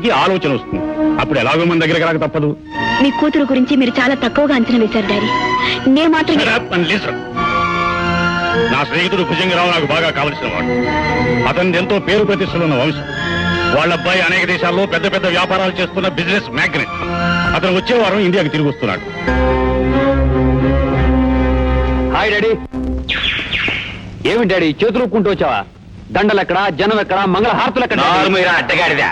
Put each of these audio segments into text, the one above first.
వాడికి ఆలోచన వస్తుంది. అప్పుడు ఎలాగో మన దగ్గర రాక తప్పదు. మీ కూతురు గురించి మీరు చాలా తక్కువగా అంచనా వేశారు డాడీ. నేను మాత్రం నా స్నేహితుడు భుజంగరావు నాకు బాగా కావలసిన వాడు. అతని ఎంతో పేరు ప్రతిష్టలున్న వంశం. వాళ్ళ అబ్బాయి అనేక దేశాల్లో పెద్ద పెద్ద వ్యాపారాలు చేస్తున్న బిజినెస్ మ్యాగ్నెట్. అతను వచ్చే వారం ఇండియాకి తిరిగి వస్తున్నాడు. Hi daddy. ఏమి డాడీ చేతులు ఒప్పుకుంటూ వచ్చావా? దండలు ఎక్కడ, జనం ఎక్కడ, మంగళహారతులు ఎక్కడ? అడ్డగాడిదా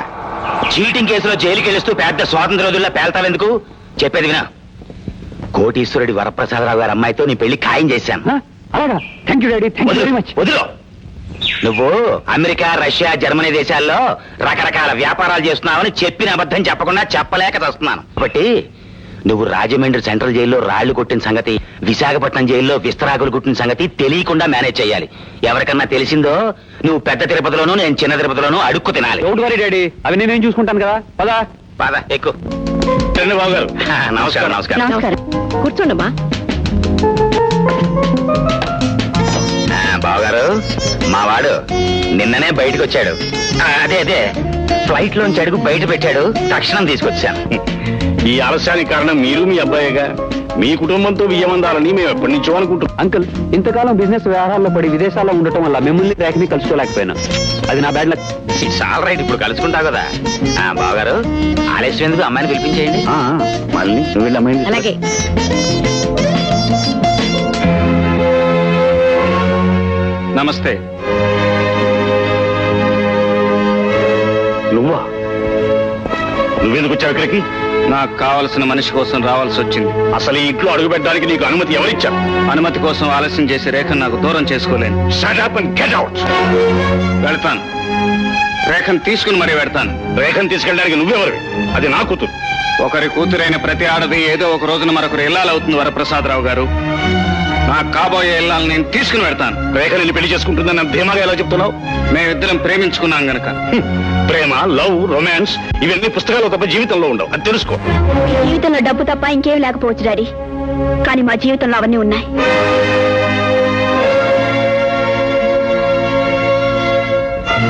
చీటింగ్ కేసులో జైలుకి వెళ్ళిస్తూ పెద్ద స్వాతంత్ర రోజుల్లో పేల్తావెందుకు? చెప్పేది వినా. కోటీశ్వరుడి వరప్రసాదరావు గారి అమ్మాయితో నీ పెళ్లి ఖాయం చేశాను. అలాగా? Thank you daddy, thank you very much. వదిలో. నువ్వు అమెరికా, రష్యా, జర్మనీ దేశాల్లో రకరకాల వ్యాపారాలు చేస్తున్నావని చెప్పిన అబద్ధం చెప్పకుండా చెప్పలేక వస్తున్నాను. కాబట్టి నువ్వు రాజమండ్రి సెంట్రల్ జైల్లో రాళ్లు కొట్టిన సంగతి, విశాఖపట్నం జైల్లో విస్తరాకులు కొట్టిన సంగతి తెలియకుండా మేనేజ్ చేయాలి. ఎవరికన్నా తెలిసిందో నువ్వు పెద్ద తిరుపతిలోనూ నేను చిన్న తిరుపతిలోనూ అడుక్కు తినాలి. డోంట్ వరీ డాడీ, అవి నేనేం చూసుకుంటాను కదా. పదా పద ఎక్కువ. బాబు గారు నమస్కారం. నమస్కారం. నమస్కారం. కూర్చోండమ్మా. బావగారు, మా వాడు నిన్ననే బయటకు వచ్చాడు. అదే ఫ్లైట్ లోంచి అడుగు బయట పెట్టాడు. తక్షణం తీసుకొచ్చాను. ఈ ఆలస్యానికి కారణం మీరు మీ అబ్బాయిగా. మీ కుటుంబంతో వియ్యమందాలని మేము ఎప్పటి నుంచో అనుకుంటున్నాం. అంకుల్, ఇంతకాలం బిజినెస్ వ్యవహారాల్లో పడి విదేశాల్లో ఉండటం వల్ల మిమ్మల్ని ట్రాక్ని కలుసుకోలేకపోయినా. అది నా bad luck. It's all right. ఇప్పుడు కలుసుకుంటావు కదా. బావగారు, ఆలస్యం ఎందుకు, అమ్మాయిని పిలిపించేయండి. మళ్ళీ నువ్వు వెళ్ళి అమ్మాయిని. అలాగే. నమస్తే. నువ్వెందుకు వచ్చావు ఇక్కడికి? నాకు కావలసిన మనిషి కోసం రావాల్సి వచ్చింది. అసలు ఈ ఇంట్లో అడుగు పెట్టడానికి నీకు అనుమతి ఎవరిచ్చారు? అనుమతి కోసం ఆలస్యం చేసి రేఖను నాకు దూరం చేసుకోలేను. Shut up and get out. వెళ్తాను. రేఖను తీసుకుని మరీ వెళ్తాను. రేఖను తీసుకెళ్ళడానికి నువ్వెవరివి? అది నా కూతురు. ఒకరి కూతురైన ప్రతి ఆడది ఏదో ఒక రోజున మరొకరు ఇల్లాలవుతుంది వరప్రసాదరావు గారు. నాకు కాబోయే ఇల్లాలను నేను తీసుకుని వెళ్తాను. రేఖ నిన్ను పెళ్లి చేసుకుంటుందని ధీమాగా ఎలా చెప్తున్నావు? మేమిద్దరం ప్రేమించుకున్నాం గనక. ప్రేమ, లవ్, రొమాన్స్ ఇవన్నీ పుస్తకాలు తప్ప జీవితంలో ఉండవు. అది తెలుసుకో. జీవితంలో డబ్బు తప్ప ఇంకేం లేకపోవచ్చు డాడీ, కానీ మా జీవితంలో అవన్నీ ఉన్నాయి.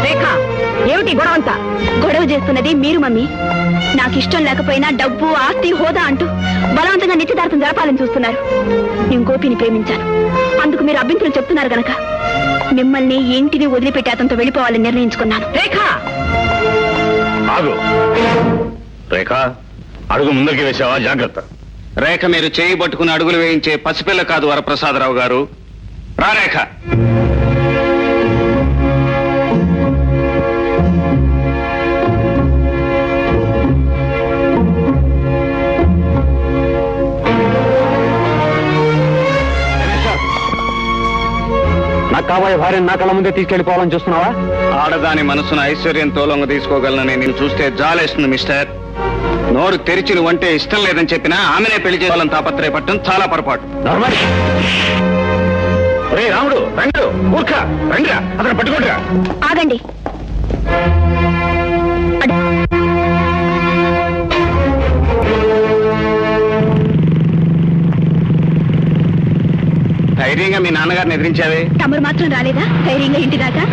రేఖ, ఏమిటి గొడవంతా? గొడవ చేస్తున్నది మీరు మమ్మీ. నాకు ఇష్టం లేకపోయినా డబ్బు, ఆస్తి, హోదా అంటూ బలవంతంగా నిశ్చితార్థం జరపాలని చూస్తున్నారు. నేను గోపిని ప్రేమించాను. అందుకు మీరు అభ్యంతరం చెప్తున్నారు గనక మిమ్మల్ని ఇంటిని వదిలిపెట్టి అతనితో వెళ్ళిపోవాలని నిర్ణయించుకున్నాను. రేఖ, ఆగు. రేఖ, అడుగు ముందరికి వేసావా? జాగ్రత్త. రేఖ మీరు చేయి పట్టుకుని అడుగులు వేయించే పసిపిల్ల కాదు వరప్రసాదరావు గారు. రా రేఖ. నాకు కాబోయే భార్యను నా కళ్ళ ముందే తీసుకెళ్లిపోవాలని చూస్తున్నావా? ఆడదాని మనసును ఐశ్వర్యంతో లొంగ తీసుకోగలనని నేను చూస్తే జాలేస్తుంది మిస్టర్. నోరు తెరిచి నువ్వంటే ఇష్టం లేదని చెప్పినా ఆమెనే పెళ్లి చేయాలని తాపత్రయపడటం చాలా పొరపాటు. రాముడు, రండు, మూర్ఖ, రండిరా, అతను పట్టుకోండిరా. ఆగండి. ధైర్యంగా మీ నాన్నగారిని ఎదిరించావే. తమరు మాత్రం రాలేదా ధైర్యంగా ఇంటి దాకా?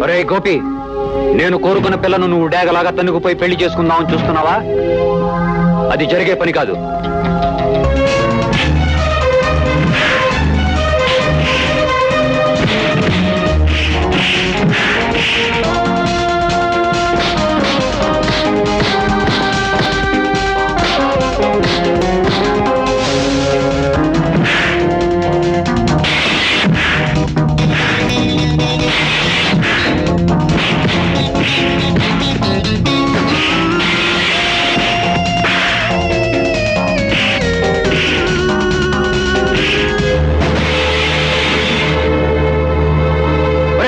ఒరే గోపి, నేను కోరుకున్న పిల్లను నువ్వు డేగలాగా తన్నుకుపోయి పెళ్లి చేసుకుందామని చూస్తున్నావా? అది జరిగే పని కాదు.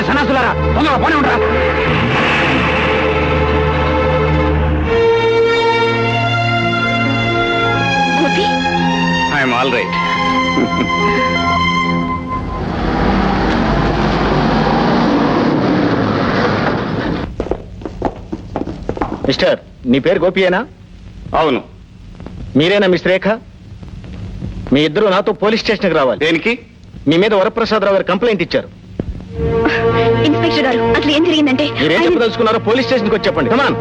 సన్నాసులారా, తొందరగా పోనీ ఉండరా. I'm all right. మిస్టర్, నీ పేరు గోపియేనా? అవును. మీరేనా మిస్ రేఖ? మీ ఇద్దరు నాతో పోలీస్ స్టేషన్కి రావాలి. దేనికి? మీ మీద వరప్రసాదరావు గారు కంప్లైంట్ ఇచ్చారు. ఇన్స్పెక్టర్ గారు అసలు ఏం జరిగిందంటే మీరేం చెప్పదలుచుకున్నారో పోలీస్ స్టేషన్కి వచ్చి చెప్పండి. కమాన్.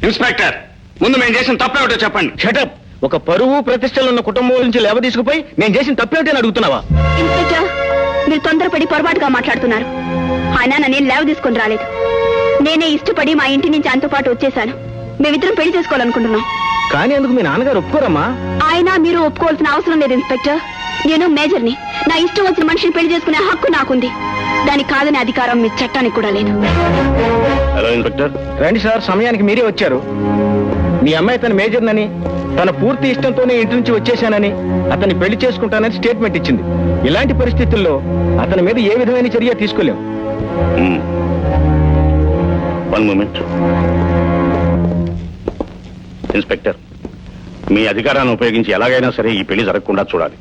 ఇన్స్పెక్టర్, ముందు మేము చేసిన తప్పేమిటో చెప్పండి. షటప్. ఒక పరువు ప్రతిష్టలు ఉన్న కుటుంబం నుంచి లేవ తీసుకుపోయి నేను చేసిన తప్పేమిటి అని అడుగుతున్నావా? ఇన్స్పెక్టర్, మీరు తొందరపడి పొరపాటుగా మాట్లాడుతున్నారు. ఆయన నన్ను లేవ తీసుకొని రాలేదు. నేనే ఇష్టపడి మా ఇంటి నుంచి ఆయనతో పాటు వచ్చేసాను. మేమిద్దరం పెళ్లి చేసుకోవాలనుకుంటున్నాం. కానీ అందుకు మీ నాన్నగారు ఒప్పుకోరమ్మా. ఆయన మీరు ఒప్పుకోవాల్సిన అవసరం లేదు ఇన్స్పెక్టర్. నేను మేజర్ని. నా ఇష్టం వచ్చిన మనిషిని పెళ్లి చేసుకునే హక్కు నాకుంది. దానికి కాదనే అధికారం మీ చట్టానికి కూడా లేదు. Hello inspector. రండి సార్, సమయానికి మీరే వచ్చారు. మీ అమ్మాయి తన మేజర్నని, తన పూర్తి ఇష్టంతోనే ఇంటి నుంచి వచ్చేశానని, అతన్ని పెళ్లి చేసుకుంటానని స్టేట్మెంట్ ఇచ్చింది. ఇలాంటి పరిస్థితుల్లో అతని మీద ఏ విధమైన చర్య తీసుకోలేం. One moment. ఇన్స్పెక్టర్, మీ అధికారాన్ని ఉపయోగించి ఎలాగైనా సరే ఈ పెళ్లి జరగకుండా చూడాలి.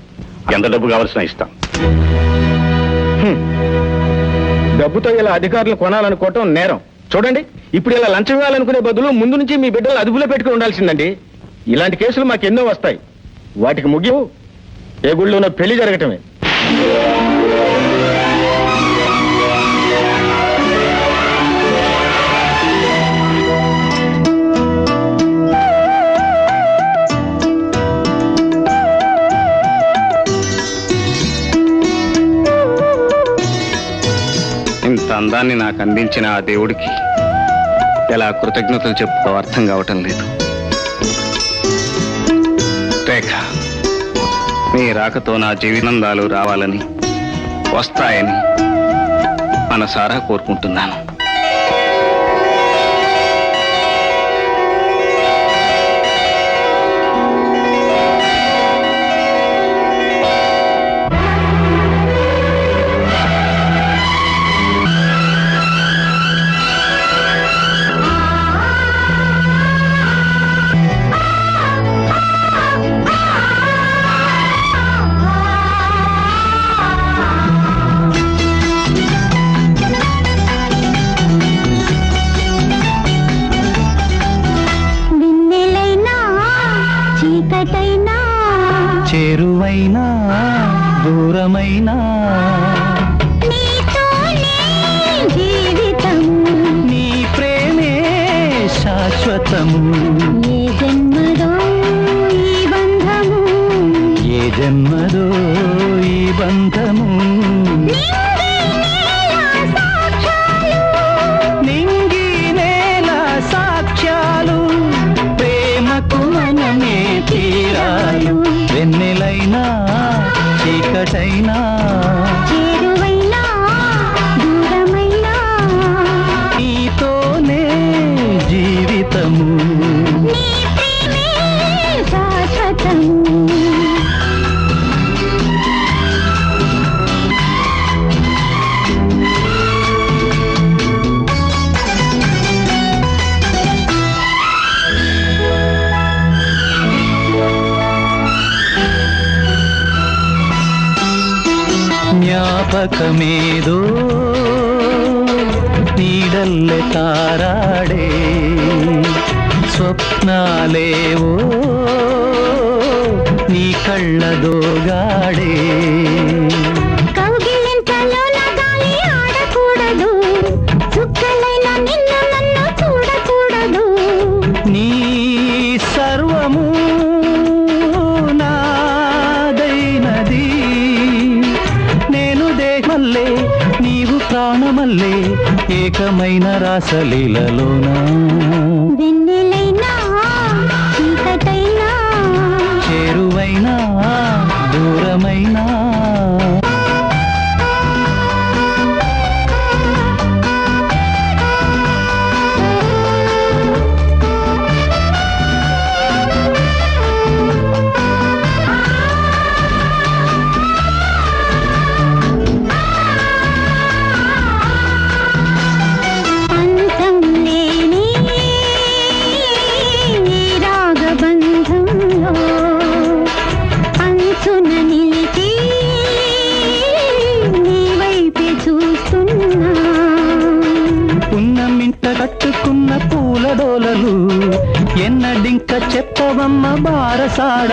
ఎంత డబ్బు కావాల్సిన ఇస్తాం. డబ్బుతో ఇలా అధికారులు కొనాలనుకోవటం నేరం. చూడండి, ఇప్పుడు ఇలా లంచం ఇవ్వాలనుకునే బదులు ముందు నుంచి మీ బిడ్డలు అదుపులో పెట్టుకుని ఉండాల్సిందండి. ఇలాంటి కేసులు మాకెన్నో వస్తాయి. వాటికి ముగింపు ఏ గుళ్ళోనో పెళ్లి జరగటమే. ఇంత అందాన్ని నాకు అందించిన ఆ దేవుడికి ఎలా కృతజ్ఞతలు చెప్పుకో అర్థం కావటం లేదు. రేఖ, నీ రాకతో నా జీవితాందాలు రావాలని, వస్తాయని మనసారా కోరుకుంటున్నాను. చేరువైనా దూరమైనా జీవితం నీ ప్రేమే శాశ్వతము. ఏ జన్మదో ఈ బంధము, ఏ జన్మదో ఈ బంధము. నింగి నేల సాక్ష్యాలు, ప్రేమకు మనమే తీరాలు. వెన్నెలైనా చీకటైనా, చేరువైనా దూరమైనా నీతోనే జీవితము. నీ ప్రేమే శాశ్వతము. జ్ఞాపకమేదో నీడల్లె తారాడే, స్వప్నాలేవో నీ కళ్ళదోగాడే. కౌగిలింతలో గాలి ఆడకూడదు, చుక్కలైన నిన్ను నన్ను చూడకూడదు. నీ సర్వము నాదైనది, నేను దేహమల్లే నీవు ప్రాణమల్లే, ఏకమైన రాసలీలలోనా. వెన్నెలైనా చీకటైనా, చేరువైనా దూరమైనా. అంతం లేని బారసాడ